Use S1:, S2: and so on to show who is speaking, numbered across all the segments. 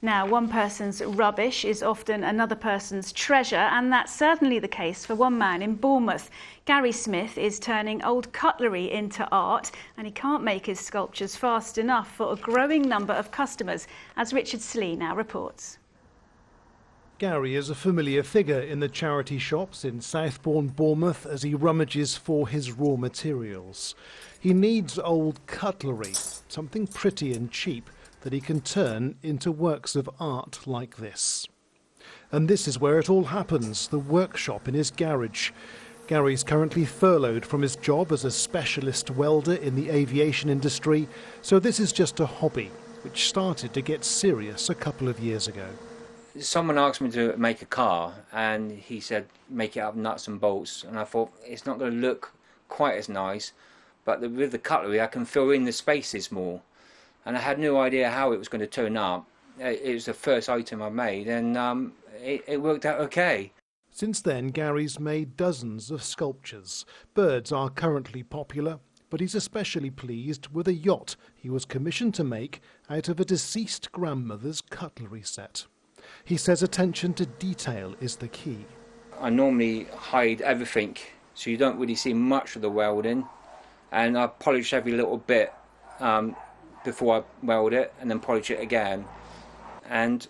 S1: Now, one person's rubbish is often another person's treasure, and that's certainly the case for one man in Bournemouth. Gary Smith is turning old cutlery into art, and he can't make his sculptures fast enough for a growing number of customers, as Richard Slee now reports.
S2: Gary is a familiar figure in the charity shops in Southbourne, Bournemouth, as he rummages for his raw materials. He needs old cutlery, something pretty and cheap that he can turn into works of art like this. And this is where it all happens, the workshop in his garage. Gary's currently furloughed from his job as a specialist welder in the aviation industry, so this is just a hobby, which started to get serious a couple of years ago.
S3: Someone asked me to make a car, and he said make it out of nuts and bolts, and I thought it's not going to look quite as nice, but with the cutlery I can fill in the spaces more. And I had no idea how it was going to turn up. It was the first item I made, and it worked out okay.
S2: Since then, Gary's made dozens of sculptures. Birds are currently popular, but he's especially pleased with a yacht he was commissioned to make out of a deceased grandmother's cutlery set. He says attention to detail is the key.
S3: I normally hide everything, so you don't really see much of the welding, and I polish every little bit before I weld it, and then polish it again, and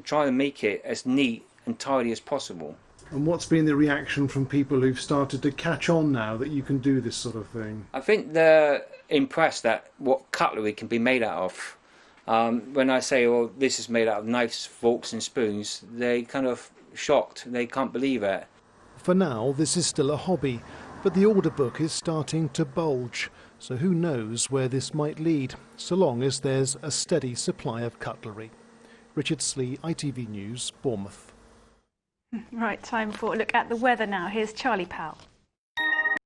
S3: try to make it as neat and tidy as possible.
S2: And what's been the reaction from people who've started to catch on now that you can do this sort of thing?
S3: I think they're impressed at what cutlery can be made out of. When I say, oh, this is made out of knives, forks and spoons, they kind of shocked. They can't believe it.
S2: For now, this is still a hobby, but the order book is starting to bulge. So who knows where this might lead, so long as there's a steady supply of cutlery. Richard Slee, ITV News, Bournemouth.
S1: Right, time for a look at the weather now. Here's Charlie Powell.